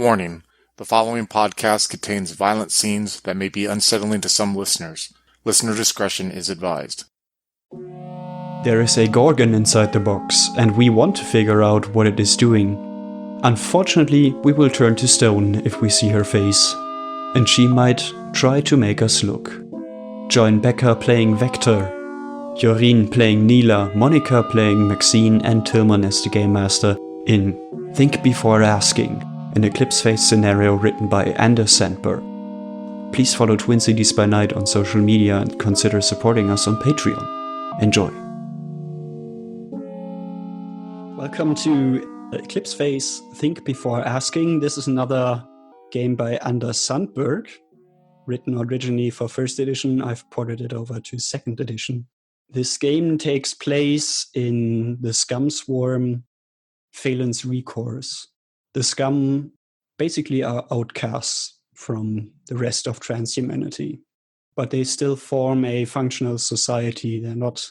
Warning: the following podcast contains violent scenes that may be unsettling to some listeners. Listener discretion is advised. There is a Gorgon inside the box, and we want to figure out what it is doing. Unfortunately, we will turn to stone if we see her face, and she might try to make us look. Join Becca playing Vector, Joreen playing Nila, Monica playing Maxine, and Tillman as the Game Master in Think Before Asking, an Eclipse phase scenario written by Anders Sandberg. Please follow Twin Cities by Night on social media and consider supporting us on Patreon. Enjoy. Welcome to Eclipse phase Think Before Asking. This is another game by Anders Sandberg, written originally for first edition. I've ported it over to second edition. This game takes place in the scum swarm Failance Recourse. The scum basically are outcasts from the rest of transhumanity, but they still form a functional society. They're not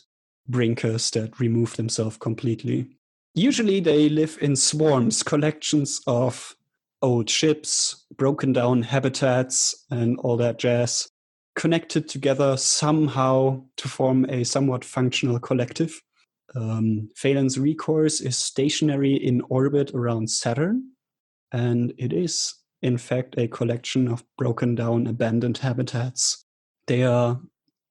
brinkers that remove themselves completely. Usually they live in swarms, collections of old ships, broken down habitats, and all that jazz, connected together somehow to form a somewhat functional collective. Failance Recourse is stationary in orbit around Saturn, and it is, in fact, a collection of broken down, abandoned habitats. They are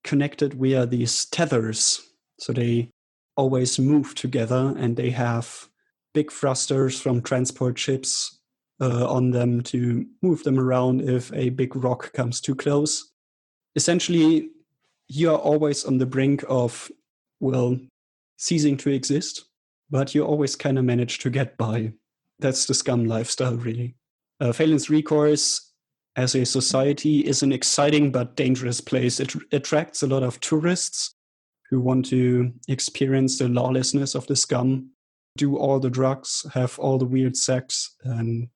connected via these tethers, so they always move together, and they have big thrusters from transport ships on them to move them around if a big rock comes too close. Essentially, you are always on the brink of, ceasing to exist, but you always kind of manage to get by. That's the scum lifestyle, really. Failance Recourse, as a society, is an exciting but dangerous place. It attracts a lot of tourists who want to experience the lawlessness of the scum, do all the drugs, have all the weird sex, and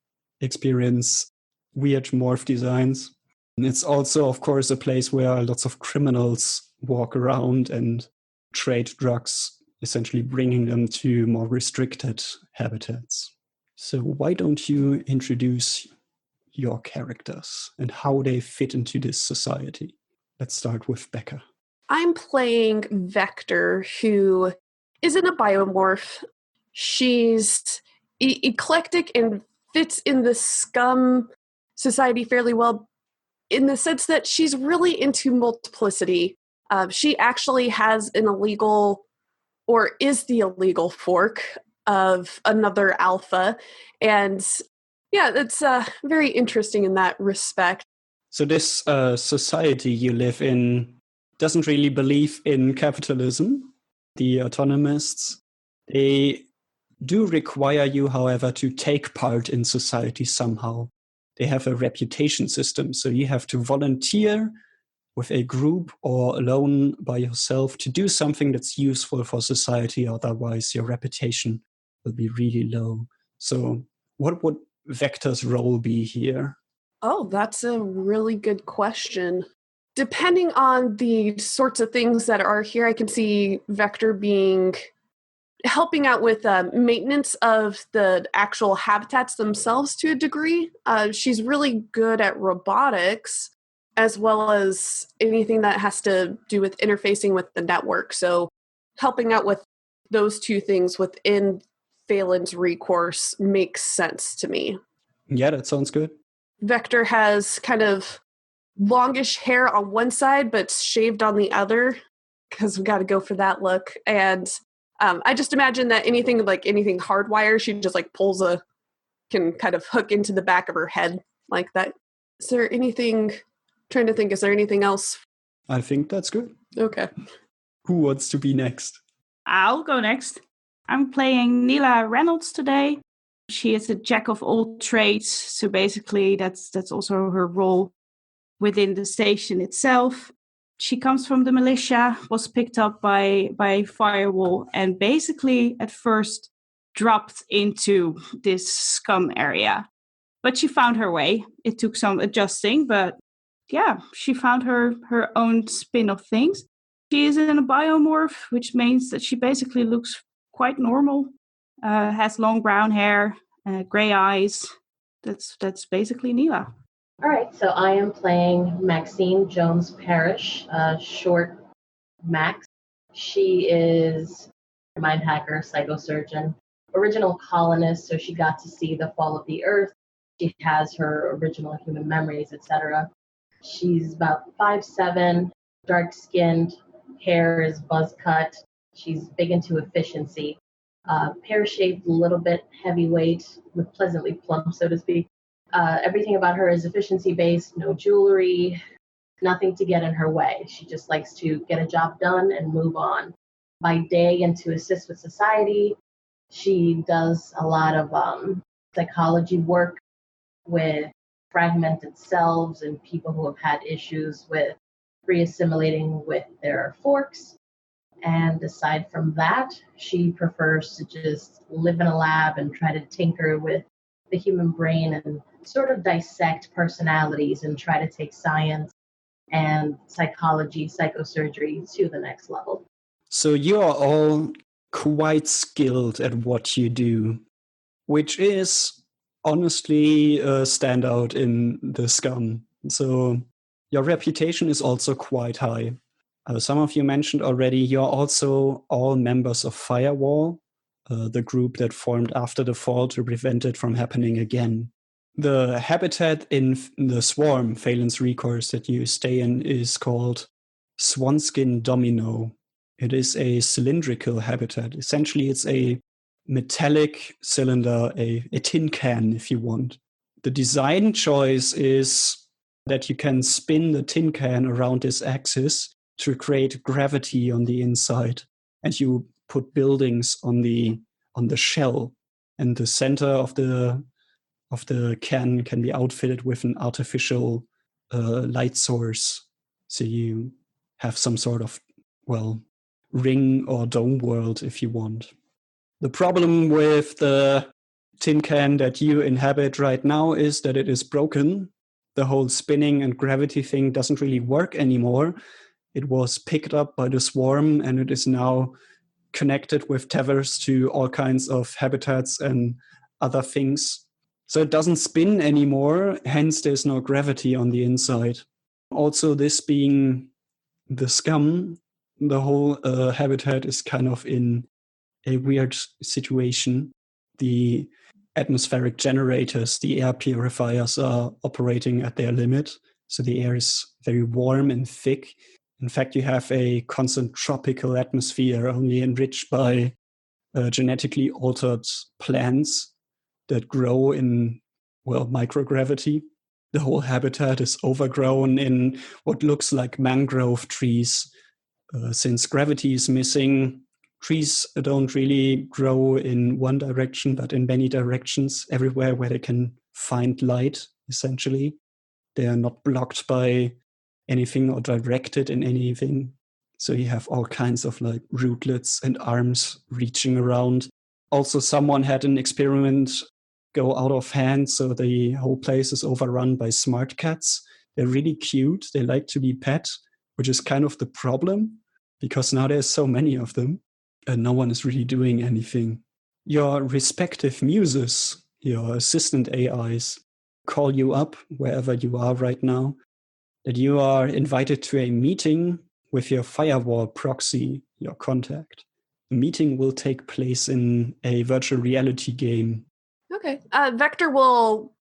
experience weird morph designs. And it's also, of course, a place where lots of criminals walk around and trade drugs, essentially bringing them to more restricted habitats. So why don't you introduce your characters and how they fit into this society? Let's start with Becca. I'm playing Vector, who isn't a biomorph. She's eclectic and fits in the scum society fairly well, in the sense that she's really into multiplicity. She actually has an illegal, or is the illegal fork of another alpha. And yeah, it's very interesting in that respect. So this society you live in doesn't really believe in capitalism. The autonomists, they do require you, however, to take part in society somehow. They have a reputation system, so you have to volunteer with a group or alone by yourself to do something that's useful for society, otherwise your reputation will be really low. So what would Vector's role be here? Oh, that's a really good question. Depending on the sorts of things that are here, I can see Vector helping out with maintenance of the actual habitats themselves to a degree. She's really good at robotics, as well as anything that has to do with interfacing with the network. So helping out with those two things within Failance Recourse makes sense to me. Yeah, that sounds good. Vector has kind of longish hair on one side, but shaved on the other, because we got to go for that look. And I just imagine that anything hardwire, she just can kind of hook into the back of her head like that. Is there anything else? I think that's good. Okay. Who wants to be next? I'll go next. I'm playing Nila Reynolds today. She is a jack of all trades, so basically that's also her role within the station itself. She comes from the militia, was picked up by Firewall, and basically at first dropped into this scum area. But she found her way. It took some adjusting, but yeah, she found her own spin of things. She is in a biomorph, which means that she basically looks quite normal, has long brown hair, gray eyes, that's basically Nila. All right, so I am playing Maxine Jones Parrish, short Max. She is a mind hacker, psychosurgeon, original colonist, so she got to see the fall of the Earth. She has her original human memories, etc. She's about 5'7", dark-skinned, hair is buzz cut. She's big into efficiency. Pear-shaped, a little bit heavyweight, with pleasantly plump, so to speak. Everything about her is efficiency-based, no jewelry, nothing to get in her way. She just likes to get a job done and move on. By day, and to assist with society, she does a lot of psychology work with fragmented selves and people who have had issues with re-assimilating with their forks. And aside from that, she prefers to just live in a lab and try to tinker with the human brain and sort of dissect personalities and try to take science and psychology, psychosurgery to the next level. So you are all quite skilled at what you do, which is honestly a standout in the scum. So your reputation is also quite high. Some of you mentioned already, you're also all members of Firewall, the group that formed after the fall to prevent it from happening again. The habitat in the swarm, Failance Recourse, that you stay in is called Swanskin Domino. It is a cylindrical habitat. Essentially, it's a metallic cylinder, a tin can, if you want. The design choice is that you can spin the tin can around this axis to create gravity on the inside, and you put buildings on the shell, and the center of the can be outfitted with an artificial light source, so you have some sort of ring or dome world if you want. The problem with the tin can that you inhabit right now is that it is broken. The whole spinning and gravity thing doesn't really work anymore. It was picked up by the swarm, and it is now connected with tethers to all kinds of habitats and other things. So it doesn't spin anymore, hence there's no gravity on the inside. Also, this being the scum, the whole habitat is kind of in a weird situation. The atmospheric generators, the air purifiers, are operating at their limit. So the air is very warm and thick. In fact, you have a constant tropical atmosphere, only enriched by genetically altered plants that grow in, microgravity. The whole habitat is overgrown in what looks like mangrove trees. Since gravity is missing, trees don't really grow in one direction, but in many directions, everywhere where they can find light, essentially. They are not blocked by anything or directed in anything. So you have all kinds of rootlets and arms reaching around. Also, someone had an experiment go out of hand, so the whole place is overrun by smart cats. They're really cute. They like to be pet, which is kind of the problem, because now there's so many of them, and no one is really doing anything. Your respective muses, your assistant AIs, call you up wherever you are right now, that you are invited to a meeting with your Firewall proxy, your contact. The meeting will take place in a virtual reality game. Okay. Vector will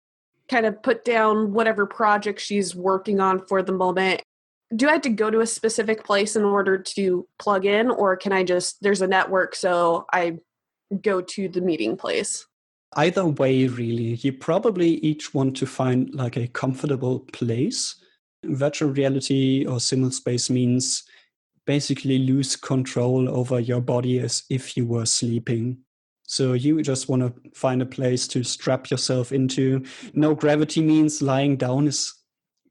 kind of put down whatever project she's working on for the moment. Do I have to go to a specific place in order to plug in, or can I there's a network, so I go to the meeting place? Either way, really. You probably each want to find a comfortable place. Virtual reality or simulspace means basically lose control over your body as if you were sleeping. So you just want to find a place to strap yourself into. No gravity means lying down is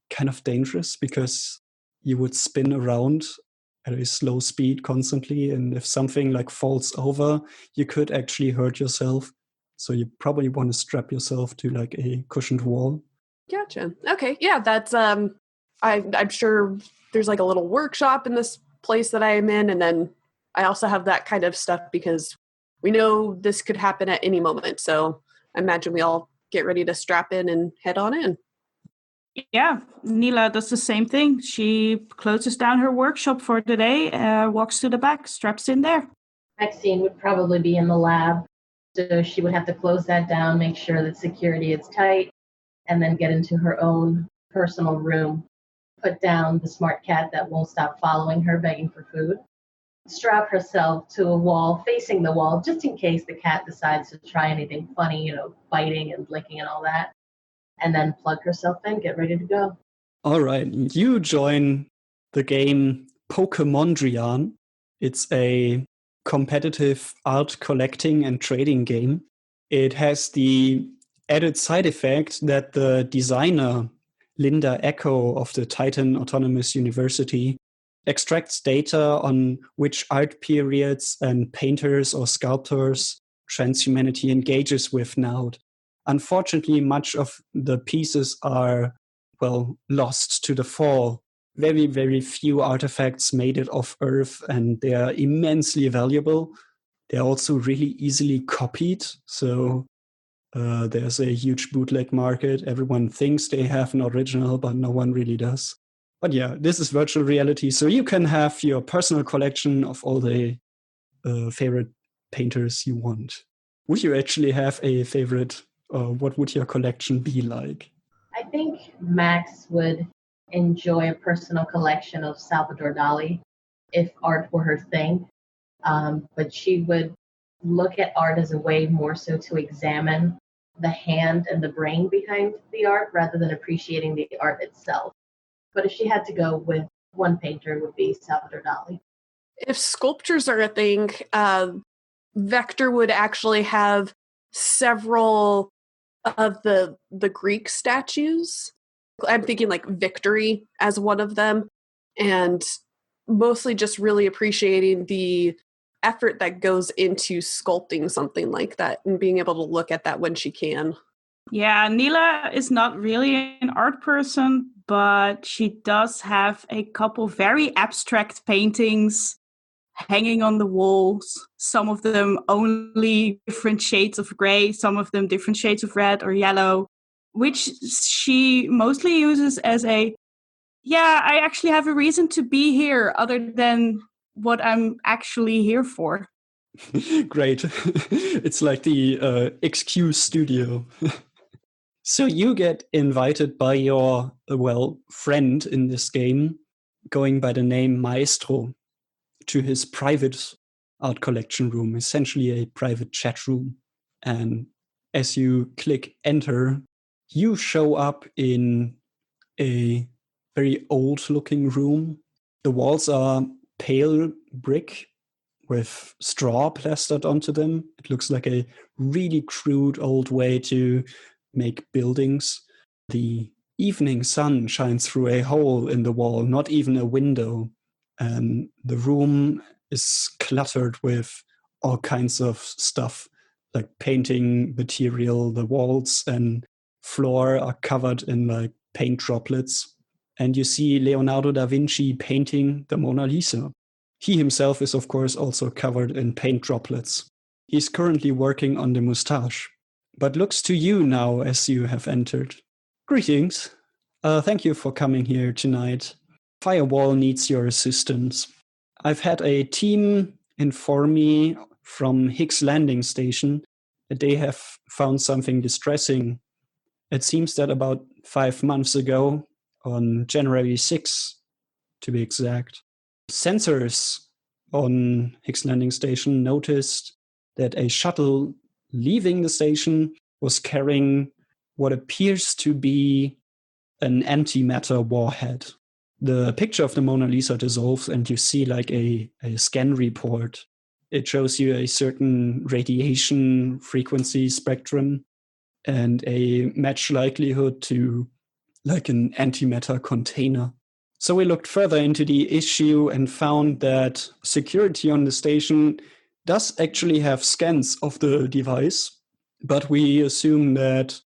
kind of dangerous, because you would spin around at a slow speed constantly, and if something falls over, you could actually hurt yourself. So you probably want to strap yourself to a cushioned wall. Gotcha. Okay. Yeah, that's I'm sure there's a little workshop in this place that I am in, and then I also have that kind of stuff because we know this could happen at any moment. So I imagine we all get ready to strap in and head on in. Yeah, Nila does the same thing. She closes down her workshop for the day, walks to the back, straps in there. Maxine would probably be in the lab, so she would have to close that down, make sure that security is tight, and then get into her own personal room, put down the smart cat that won't stop following her, begging for food, strap herself to a wall, facing the wall, just in case the cat decides to try anything funny, biting and licking and all that, and then plug herself in, get ready to go. All right, you join the game Pokemondrian. It's a competitive art collecting and trading game. It has the added side effect that the designer, Linda Echo of the Titan Autonomous University, extracts data on which art periods and painters or sculptors transhumanity engages with now. Unfortunately, much of the pieces are, lost to the fall. Very, very few artifacts made it off Earth, and they are immensely valuable. They're also really easily copied, so there's a huge bootleg market. Everyone thinks they have an original, but no one really does. But yeah, this is virtual reality, so you can have your personal collection of all the favorite painters you want. Would you actually have a favorite? What would your collection be like? I think Max would enjoy a personal collection of Salvador Dali if art were her thing. But she would look at art as a way more so to examine the hand and the brain behind the art rather than appreciating the art itself. But if she had to go with one painter, it would be Salvador Dali. If sculptures are a thing, Vector would actually have several of the Greek statues. I'm thinking like Victory as one of them, and mostly just really appreciating the effort that goes into sculpting something like that and being able to look at that when she can. Yeah, Nila is not really an art person, but she does have a couple very abstract paintings hanging on the walls. Some of them only different shades of gray, some of them different shades of red or yellow, which she mostly uses as I actually have a reason to be here other than what I'm actually here for. Great. It's like the excuse studio. So you get invited by your, friend in this game, going by the name Maestro, to his private art collection room, essentially a private chat room. And as you click enter, you show up in a very old-looking room. The walls are pale brick with straw plastered onto them. It looks like a really crude old way to make buildings. The evening sun shines through a hole in the wall, not even a window. And the room is cluttered with all kinds of stuff, like painting material. The walls and floor are covered in like paint droplets. And you see Leonardo da Vinci painting the Mona Lisa. He himself is, of course, also covered in paint droplets. He's currently working on the moustache, but looks to you now as you have entered. Greetings. Thank you for coming here tonight. Firewall needs your assistance. I've had a team inform me from Hicks Landing Station that they have found something distressing. It seems that about 5 months ago, on January 6th, to be exact, sensors on Hicks Landing Station noticed that a shuttle leaving the station was carrying what appears to be an antimatter warhead. The picture of the Mona Lisa dissolves and you see like a scan report. It shows you a certain radiation frequency spectrum and a match likelihood to like an antimatter container. So we looked further into the issue and found that security on the station does actually have scans of the device, but we assume that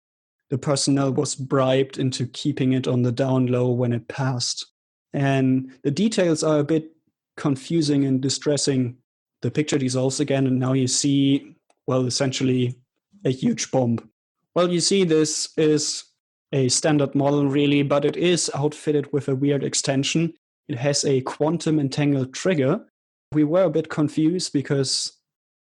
the personnel was bribed into keeping it on the down low when it passed. And the details are a bit confusing and distressing. The picture dissolves again, and now you see, essentially a huge bomb Well, you see, this is a standard model, really, but it is outfitted with a weird extension. It has a quantum-entangled trigger. We were a bit confused because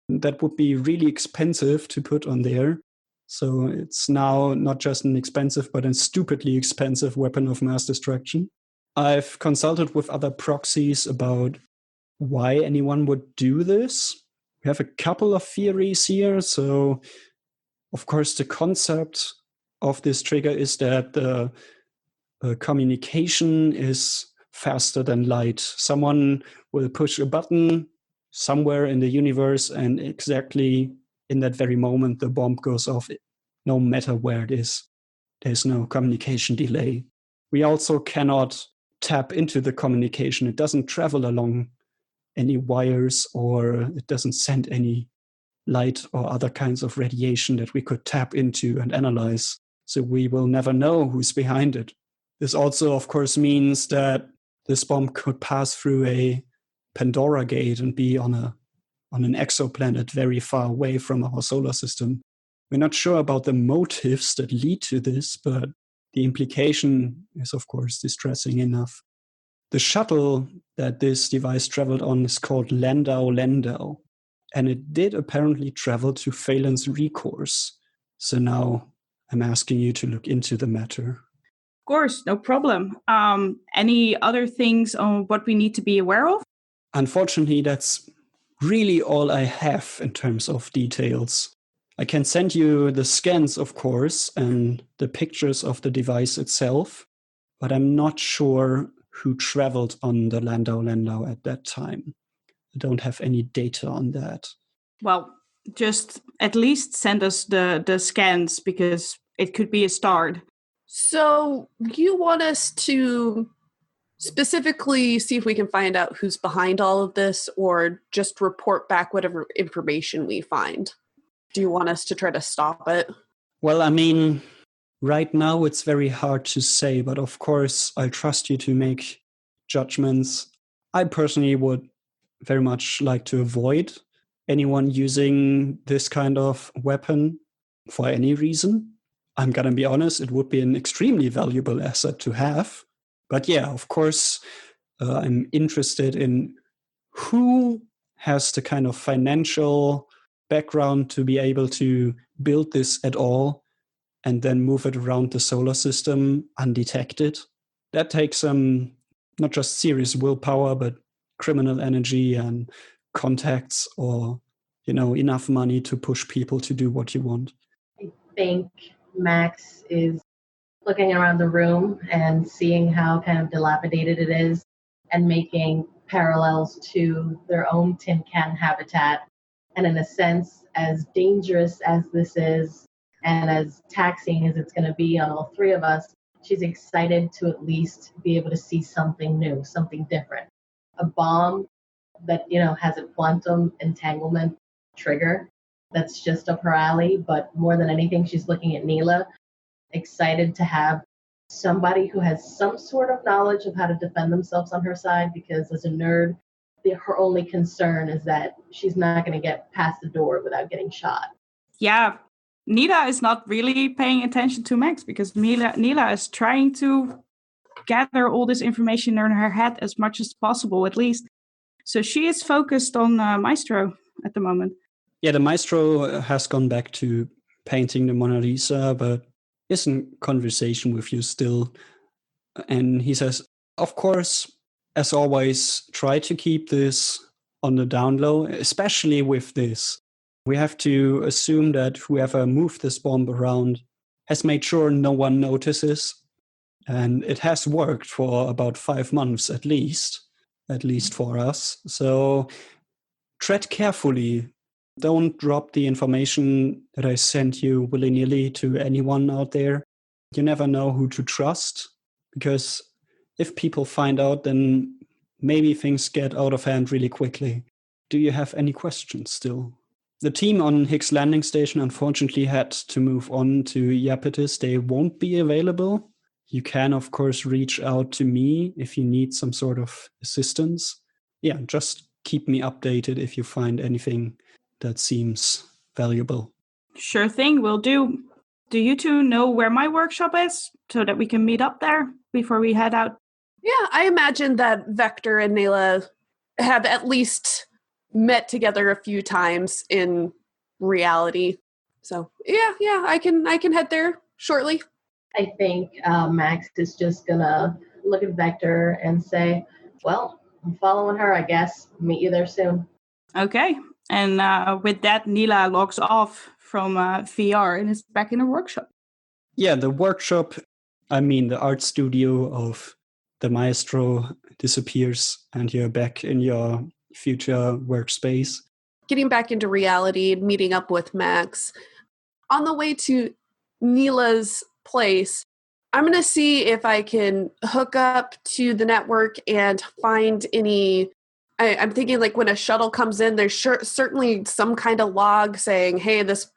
that would be really expensive to put on there. So it's now not just an expensive, but a stupidly expensive weapon of mass destruction. I've consulted with other proxies about why anyone would do this. We have a couple of theories here. So, of course, the concept of this trigger is that the communication is faster than light. Someone will push a button somewhere in the universe, and exactly in that very moment, the bomb goes off, no matter where it is. There's no communication delay. We also cannot tap into the communication. It doesn't travel along any wires, or it doesn't send any light or other kinds of radiation that we could tap into and analyze. So we will never know who's behind it. This also, of course, means that this bomb could pass through a Pandora gate and be on an exoplanet very far away from our solar system. We're not sure about the motives that lead to this, but the implication is, of course, distressing enough. The shuttle that this device traveled on is called Lando Lando, and it did apparently travel to Failance Recourse. So now I'm asking you to look into the matter. Of course, no problem. Any other things on what we need to be aware of? Unfortunately, that's really all I have in terms of details. I can send you the scans, of course, and the pictures of the device itself, but I'm not sure who traveled on the Lando Lando at that time. I don't have any data on that. Well, just at least send us the scans, because it could be a start. So you want us to specifically see if we can find out who's behind all of this, or just report back whatever information we find? Do you want us to try to stop it? Well, I mean, right now it's very hard to say, but of course I trust you to make judgments. I personally would very much like to avoid anyone using this kind of weapon for any reason. I'm going to be honest, it would be an extremely valuable asset to have. But yeah, of course, I'm interested in who has the kind of financial background to be able to build this at all and then move it around the solar system undetected. That takes not just serious willpower, but criminal energy and contacts, or enough money to push people to do what you want. I think Max is looking around the room and seeing how kind of dilapidated it is and making parallels to their own tin can habitat. And in a sense, as dangerous as this is and as taxing as it's going to be on all three of us, she's excited to at least be able to see something new, something different. A bomb that, has a quantum entanglement trigger. That's just up her alley. But more than anything, she's looking at Nila, excited to have somebody who has some sort of knowledge of how to defend themselves on her side, because as a nerd, her only concern is that she's not going to get past the door without getting shot. Yeah, Nila is not really paying attention to Max, because Nila is trying to gather all this information in her head as much as possible, at least. So she is focused on Maestro at the moment. Yeah, the Maestro has gone back to painting the Mona Lisa, but is in conversation with you still. And he says, of course, as always, try to keep this on the down low, especially with this. We have to assume that whoever moved this bomb around has made sure no one notices. And it has worked for about 5 months at least for us. So tread carefully. Don't drop the information that I sent you willy-nilly to anyone out there. You never know who to trust, because if people find out, then maybe things get out of hand really quickly. Do you have any questions still? The team on Hicks Landing Station unfortunately had to move on to Iapetus. They won't be available. You can, of course, reach out to me if you need some sort of assistance. Yeah, just keep me updated if you find anything that seems valuable. Sure thing, will do. do you two know where my workshop is so that we can meet up there before we head out? Yeah, I imagine that Vector and Nila have at least met together a few times in reality. So yeah, I can head there shortly. I think Max is just gonna look at Vector and say, well, I'm following her, I guess. Meet you there soon. Okay. And with that, Nila logs off from VR and is back in her workshop. Yeah, the workshop, the art studio of the Maestro disappears and you're back in your future workspace. Getting back into reality, meeting up with Max. On the way to Nila's place, I'm going to see if I can hook up to the network and find any... I'm thinking like when a shuttle comes in, there's certainly some kind of log saying, hey, this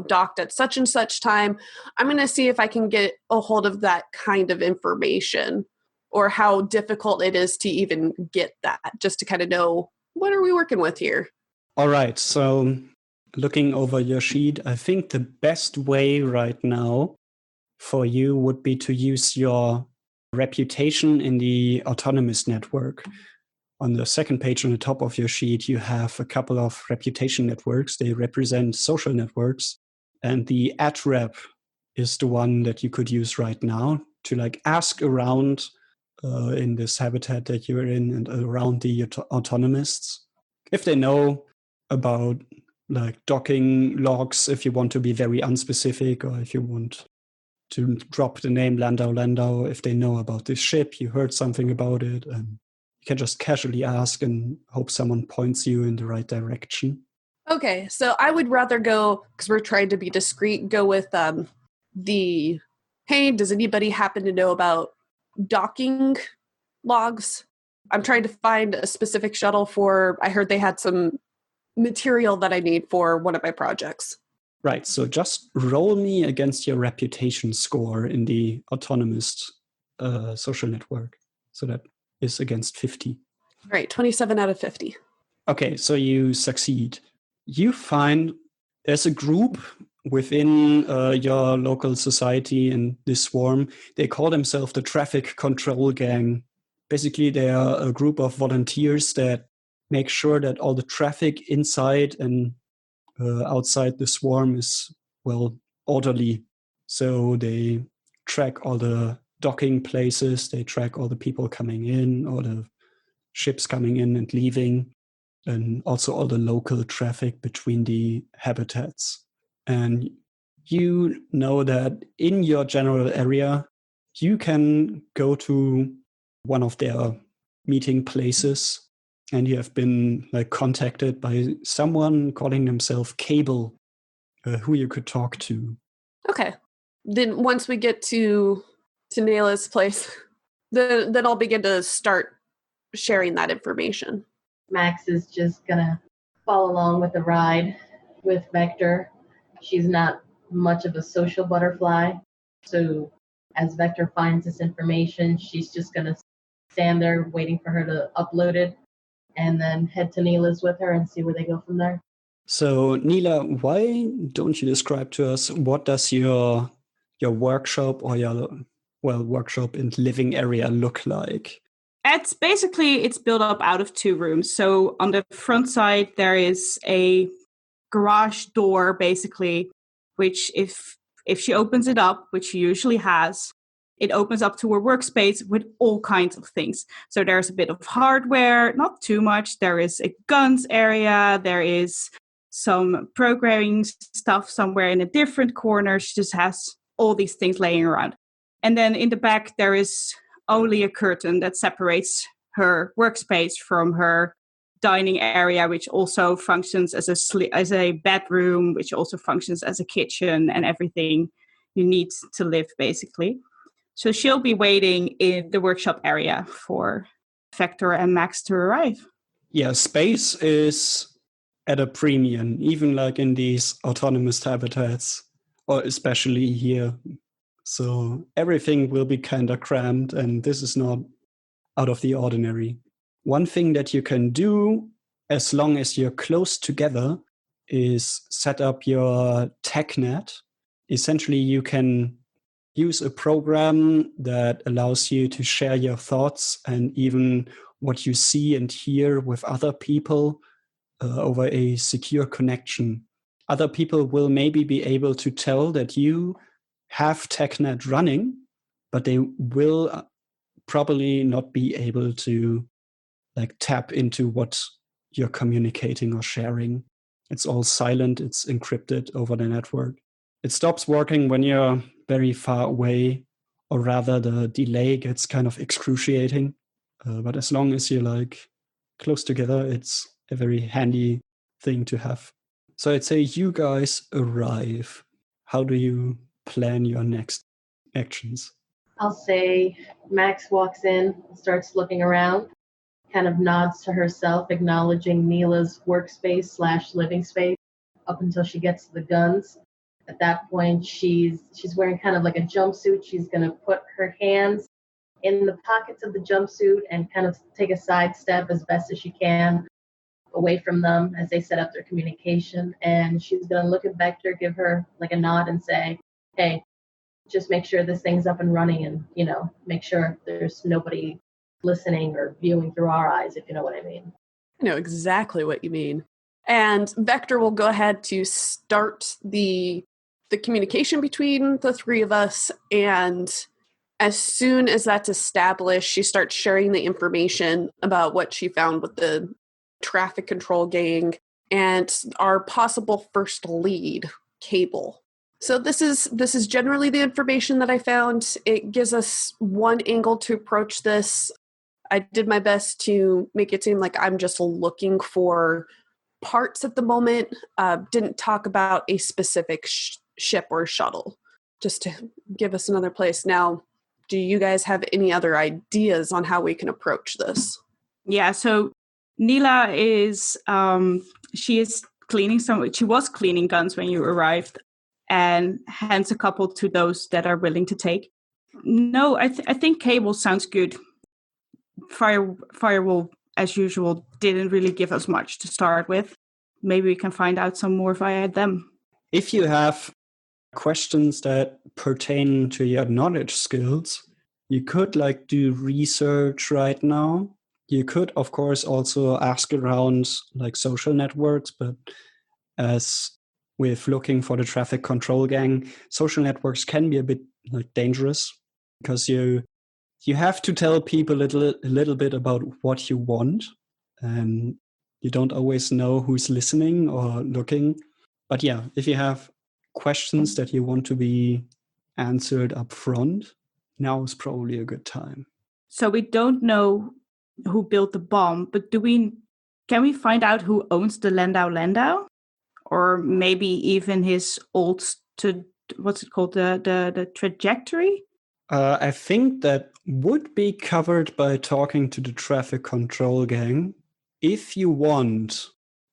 docked at such and such time. I'm going to see if I can get a hold of that kind of information or how difficult it is to even get that, just to kind of know what are we working with here. All right, so looking over your sheet, I think the best way right now for you would be to use your reputation in the autonomous network. On the second page on the top of your sheet, you have a couple of reputation networks. They represent social networks. And the ad rep is the one that you could use right now to ask around in this habitat that you're in and around the autonomists. If they know about docking logs, if you want to be very unspecific, or if you want to drop the name Lando Lando, if they know about this ship, you heard something about it, and you can just casually ask and hope someone points you in the right direction. Okay, so I would rather go, because we're trying to be discreet, go with the, hey, does anybody happen to know about docking logs? I'm trying to find a specific shuttle for, I heard they had some material that I need for one of my projects. Right, so just roll me against your reputation score in the autonomous social network. So that is against 50. Right, 27 out of 50. Okay, so you succeed. You find there's a group within your local society in this swarm. They call themselves the Traffic Control Gang. Basically, they are a group of volunteers that make sure that all the traffic inside and outside the swarm is, orderly. So they track all the docking places, they track all the people coming in, all the ships coming in and leaving, and also all the local traffic between the habitats. And you know that in your general area, you can go to one of their meeting places, and you have been contacted by someone calling themselves Cable, who you could talk to. Okay. Then once we get to Nila's place, then I'll begin to start sharing that information. Max is just gonna follow along with the ride with Vector. She's not much of a social butterfly, so as Vector finds this information, she's just gonna stand there waiting for her to upload it and then head to Nila's with her and see where they go from there. So Nila, why don't you describe to us what does your workshop or your workshop and living area look like? It's built up out of 2 rooms. So on the front side, there is a garage door, basically, which if she opens it up, which she usually has, it opens up to a workspace with all kinds of things. So there's a bit of hardware, not too much. There is a guns area. There is some programming stuff somewhere in a different corner. She just has all these things laying around. And then in the back, there is only a curtain that separates her workspace from her dining area, which also functions as a bedroom, which also functions as a kitchen and everything you need to live, basically. So she'll be waiting in the workshop area for Vector and Max to arrive. Yeah, space is at a premium, even in these autonomous habitats, or especially here. So everything will be kind of crammed, and this is not out of the ordinary. One thing that you can do, as long as you're close together, is set up your tech net. essentially you can use a program that allows you to share your thoughts and even what you see and hear with other people over a secure connection. Other people will maybe be able to tell that you have TechNet running, but they will probably not be able to tap into what you're communicating or sharing. It's all silent, it's encrypted over the network. It stops working when you're very far away, or rather the delay gets kind of excruciating. But as long as you're close together, it's a very handy thing to have. So I'd say you guys arrive. How do you plan your next actions? I'll say Max walks in, starts looking around, kind of nods to herself, acknowledging Nila's workspace / living space up until she gets to the guns. At that point, she's wearing kind of like a jumpsuit. She's going to put her hands in the pockets of the jumpsuit and kind of take a sidestep as best as she can away from them as they set up their communication. And she's going to look at Vector, give her a nod and say, hey, just make sure this thing's up and running and, make sure there's nobody listening or viewing through our eyes, if you know what I mean. I know exactly what you mean. And Vector will go ahead to start the communication between the three of us, and as soon as that's established, she starts sharing the information about what she found with the traffic control gang and our possible first lead, Cable. So this is generally the information that I found. It gives us one angle to approach this. I did my best to make it seem like I'm just looking for parts at the moment. Didn't talk about a specific ship or shuttle, just to give us another place. Now, do you guys have any other ideas on how we can approach this? Yeah, so Nila is, she was cleaning guns when you arrived, and hands a couple to those that are willing to take. No, I think Cable sounds good. Firewall, as usual, didn't really give us much to start with. Maybe we can find out some more via them. If you have questions that pertain to your knowledge skills, you could do research right now. You could, of course, also ask around social networks, but as with looking for the traffic control gang, social networks can be a bit dangerous because you have to tell people a little bit about what you want, and you don't always know who's listening or looking. But yeah, if you have questions that you want to be answered up front, now is probably a good time. So we don't know who built the bomb, but can we find out who owns the Lando Lando? Or maybe even his what's it called, the trajectory? I think that would be covered by talking to the traffic control gang. If you want,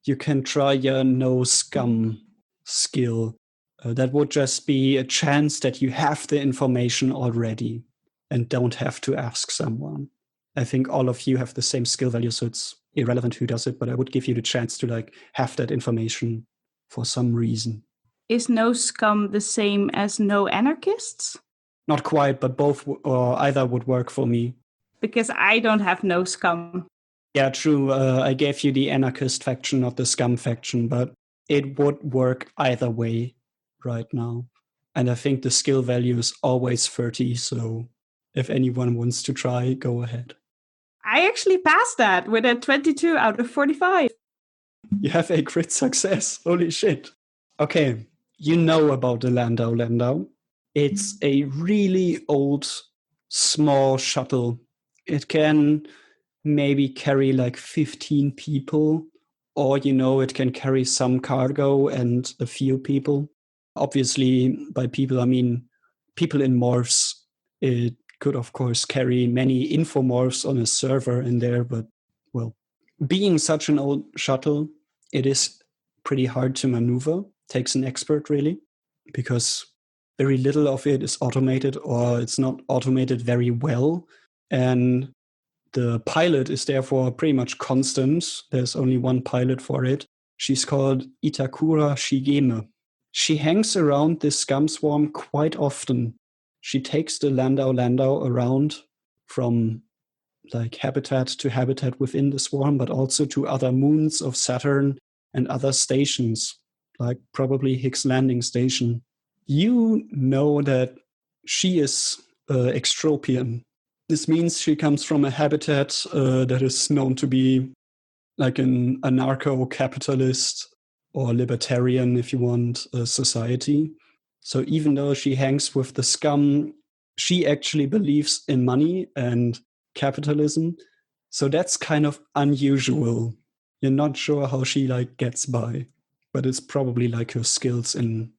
you can try your no scum skill. That would just be a chance that you have the information already and don't have to ask someone. I think all of you have the same skill value, so it's irrelevant who does it, but I would give you the chance to have that information for some reason. Is no scum the same as no anarchists? Not quite, but both or either would work for me. Because I don't have no scum. Yeah, true. I gave you the anarchist faction, not the scum faction, but it would work either way right now. And I think the skill value is always 30, so if anyone wants to try, go ahead. I actually passed that with a 22 out of 45. You have a crit success. Holy shit. Okay, you know about the Lando Lando. It's a really old, small shuttle. It can maybe carry 15 people, or, it can carry some cargo and a few people. Obviously, by people, I mean people in morphs. It could, of course, carry many infomorphs on a server in there, but, well, being such an old shuttle, it is pretty hard to maneuver. Takes an expert, really, because very little of it is automated, or it's not automated very well. And the pilot is therefore pretty much constant. There's only one pilot for it. She's called Itakura Shigeme. She hangs around this scum swarm quite often. She takes the Lando Lando around from like habitat to habitat within the swarm, but also to other moons of Saturn and other stations, like probably Hicks Landing Station. You know that she is extropian. This means she comes from a habitat that is known to be like an anarcho-capitalist or libertarian, if you want, society. So even though she hangs with the scum, she actually believes in money and capitalism. So that's kind of unusual. You're not sure how she like gets by, but it's probably like her skills in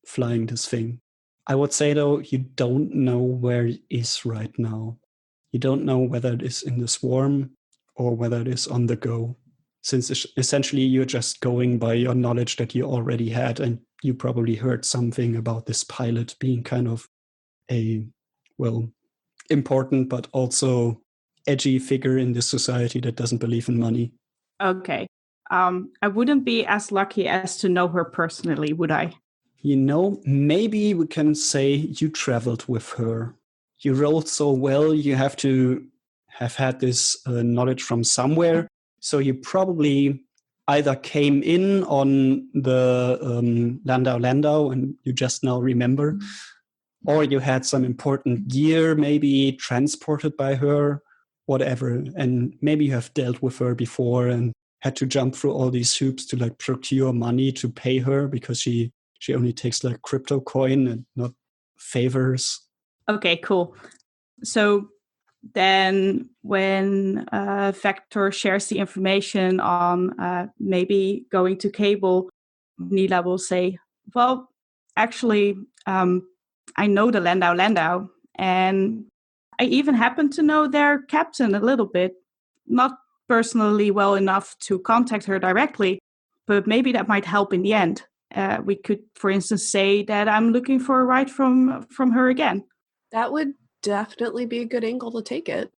flying this thing. I would say though, you don't know where it is right now. You don't know whether it is in the swarm or whether it is on the go, since essentially you're just going by your knowledge that you already had, and you probably heard something about this pilot being kind of a, well, important but also edgy figure in this society that doesn't believe in money. Okay. I wouldn't be as lucky as to know her personally, would I? You know, maybe we can say you traveled with her. You rolled so well, you have to have had this knowledge from somewhere. So you probably either came in on the Lando Lando and you just now remember, or you had some important gear maybe transported by her, whatever. And maybe you have dealt with her before and had to jump through all these hoops to like procure money to pay her because she only takes like crypto coin and not favors. Okay, cool. So then when Vector shares the information on maybe going to Cable, Nila will say, well, actually, I know the Lando Lando, and I even happen to know their captain a little bit. Not personally well enough to contact her directly, but maybe that might help in the end. We could, for instance, say that I'm looking for a ride from her again. That would definitely be a good angle to take it.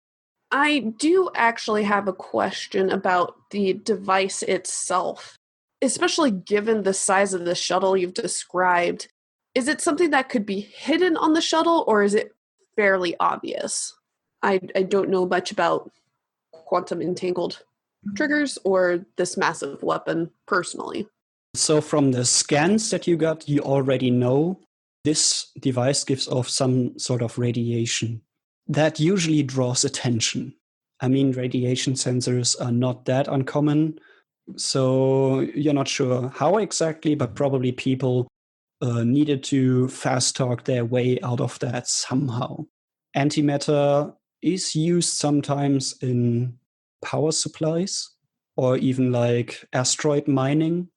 I do actually have a question about the device itself, especially given the size of the shuttle you've described. Is it something that could be hidden on the shuttle, or is it fairly obvious? I don't know much about quantum-entangled triggers or this massive weapon personally. So from the scans that you got, you already know this device gives off some sort of radiation. That usually draws attention. I mean, radiation sensors are not that uncommon. So you're not sure how exactly, but probably people needed to fast talk their way out of that somehow. Antimatter is used sometimes in power supplies or even like asteroid mining.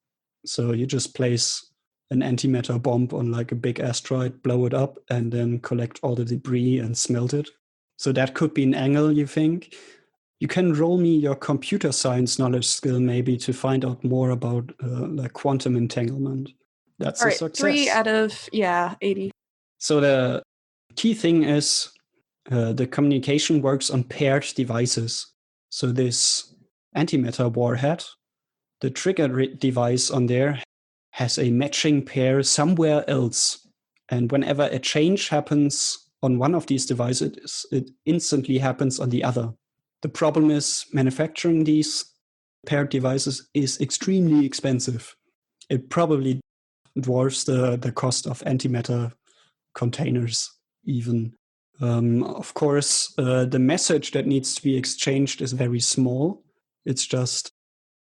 So you just place an antimatter bomb on like a big asteroid, blow it up, and then collect all the debris and smelt it. So that could be an angle, you think. You can roll me your computer science knowledge skill maybe to find out more about like quantum entanglement. That's All a right, success. 3 out of 80. So the key thing is the communication works on paired devices. So this antimatter warhead, the trigger device on there has a matching pair somewhere else. And whenever a change happens on one of these devices, it instantly happens on the other. The problem is manufacturing these paired devices is extremely expensive. It probably dwarfs the cost of antimatter containers even. Of course, the message that needs to be exchanged is very small. It's just,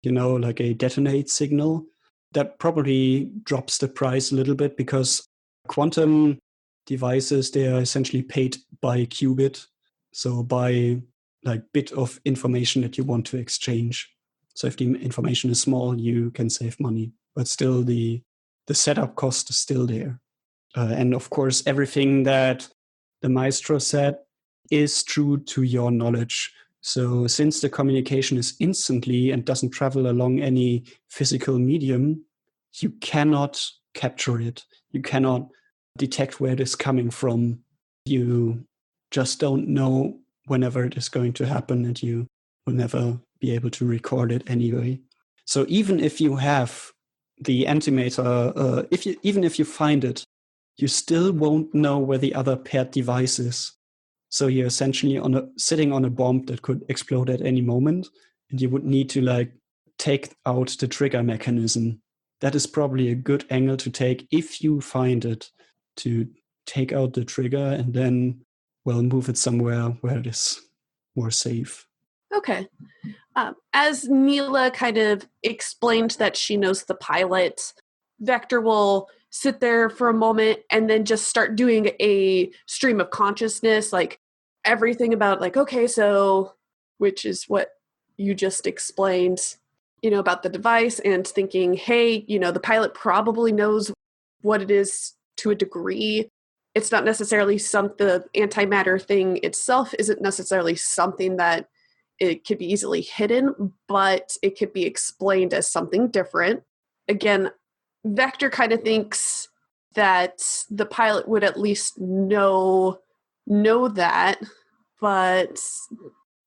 like a detonate signal. That probably drops the price a little bit because quantum devices, they are essentially paid by qubit. So by like bit of information that you want to exchange. So if the information is small, you can save money, but still the setup cost is still there. And of course, everything that the Maestro said is true to your knowledge. So since the communication is instantly and doesn't travel along any physical medium, you cannot capture it. You cannot detect where it is coming from. You just don't know whenever it is going to happen, and you will never be able to record it anyway. So even if you have the antimatter, even if you find it, you still won't know where the other paired device is. So you're essentially sitting on a bomb that could explode at any moment, and you would need to take out the trigger mechanism. That is probably a good angle to take if you find it, to take out the trigger and then, move it somewhere where it is more safe. Okay. As Nila kind of explained that she knows the pilot, Vector will sit there for a moment and then just start doing a stream of consciousness, like everything about okay, so, which is what you just explained, about the device, and thinking, hey, the pilot probably knows what it is to a degree. It's not necessarily the antimatter thing itself isn't necessarily something that it could be easily hidden, but it could be explained as something different. Again, Vector kind of thinks that the pilot would at least know that, but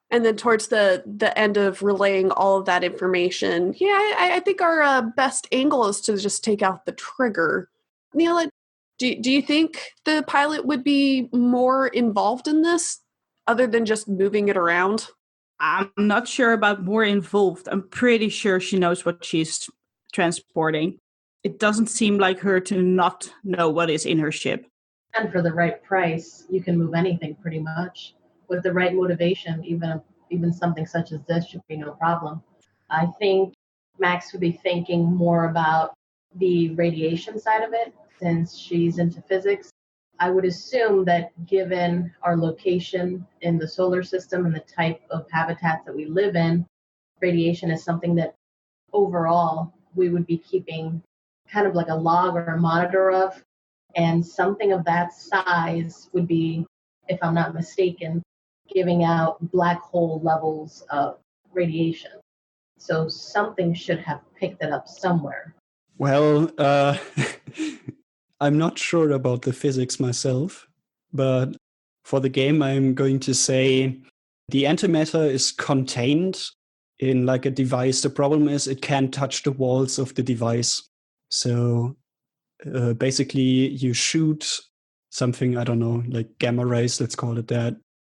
and then towards the end of relaying all of that information, I think our best angle is to just take out the trigger. Nila, do you think the pilot would be more involved in this other than just moving it around? I'm not sure about more involved. I'm pretty sure she knows what she's transporting. It doesn't seem like her to not know what is in her ship. And for the right price, you can move anything pretty much. With the right motivation, even something such as this should be no problem. I think Max would be thinking more about the radiation side of it, since she's into physics. I would assume that given our location in the solar system and the type of habitats that we live in, radiation is something that overall we would be keeping kind of like a log or a monitor of. And something of that size would be, if I'm not mistaken, giving out black hole levels of radiation. So something should have picked it up somewhere. Well, I'm not sure about the physics myself, but for the game, I'm going to say the antimatter is contained in a device. The problem is it can't touch the walls of the device. So basically, you shoot something, I don't know, like gamma rays, let's call it that,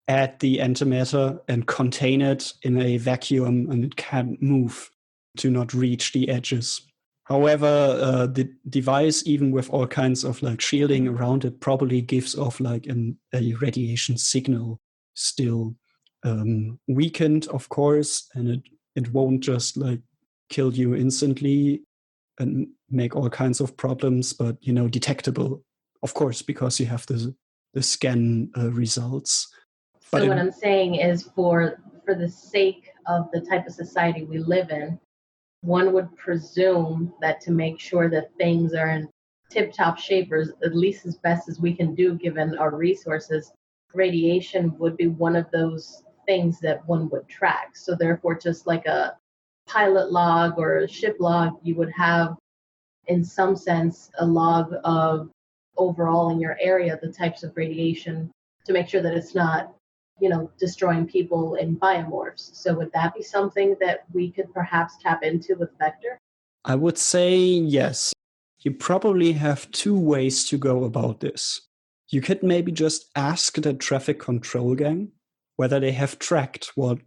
at the antimatter and contain it in a vacuum, and it can't move to not reach the edges. However, the device, even with all kinds of shielding around it, probably gives off a radiation signal still. Weakened, of course, and it won't just kill you instantly and make all kinds of problems, but detectable, of course, because you have the scan results. So what I'm saying is, for the sake of the type of society we live in, one would presume that to make sure that things are in tip-top shape, or at least as best as we can do given our resources, radiation would be one of those things that one would track. So therefore, just like a pilot log or a ship log, you would have, in some sense, a log of overall in your area the types of radiation to make sure that it's not destroying people in biomorphs. So would that be something that we could perhaps tap into with Vector? I would say yes. You probably have two ways to go about this. You could maybe just ask the traffic control gang whether they have tracked what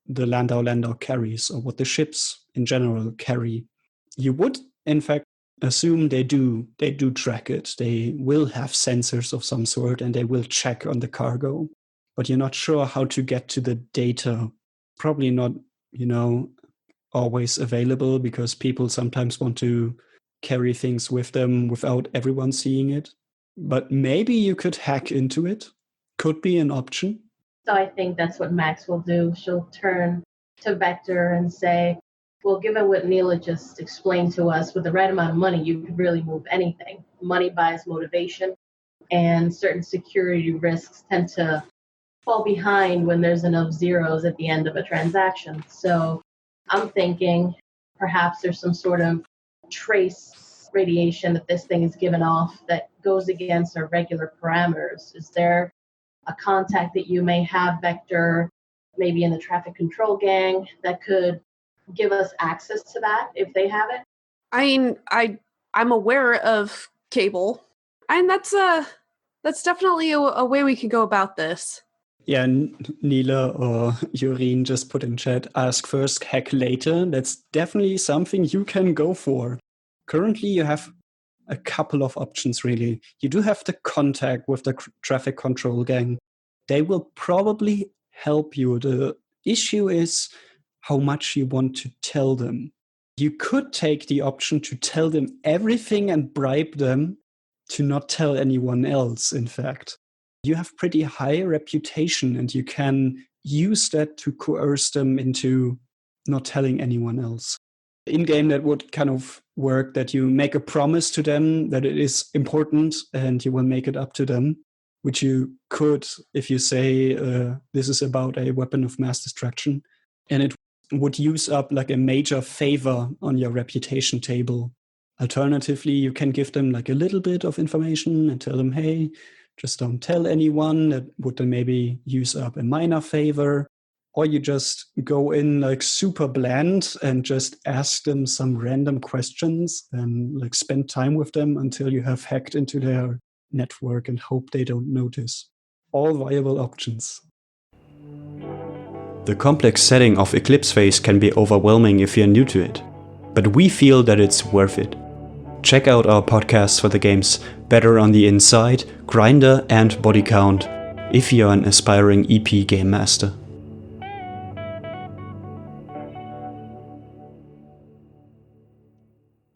the Lando Lando carries or what the ships in general carry. You would, in fact, assume they do track it. They will have sensors of some sort and they will check on the cargo. But you're not sure how to get to the data. Probably not, always available, because people sometimes want to carry things with them without everyone seeing it. But maybe you could hack into it. Could be an option. So I think that's what Max will do. She'll turn to Vector and say, well, given what Nila just explained to us, with the right amount of money, you could really move anything. Money buys motivation, and certain security risks tend to fall behind when there's enough zeros at the end of a transaction. So I'm thinking perhaps there's some sort of trace radiation that this thing is given off that goes against our regular parameters. Is there a contact that you may have, Vector, maybe in the traffic control gang, that could give us access to that if they have it? I mean, I'm aware of cable, and that's definitely a way we could go about this. Yeah, Nila or Yurine just put in chat, ask first, hack later. That's definitely something you can go for. Currently, you have a couple of options, really. You do have the contact with the traffic control gang. They will probably help you. The issue is how much you want to tell them. You could take the option to tell them everything and bribe them to not tell anyone else, in fact. You have pretty high reputation and you can use that to coerce them into not telling anyone else. In-game, that would kind of work that you make a promise to them that it is important and you will make it up to them, which you could if you say this is about a weapon of mass destruction. And it would use up like a major favor on your reputation table. Alternatively, you can give them like a little bit of information and tell them, hey, just don't tell anyone. That would then maybe use up a minor favor. Or you just go in like super bland and just ask them some random questions and like spend time with them until you have hacked into their network and hope they don't notice. All viable options. The complex setting of Eclipse Phase can be overwhelming if you're new to it, but we feel that it's worth it. Check out our podcasts for the games Better on the Inside, Grinder and Body Count if you're an aspiring EP game master.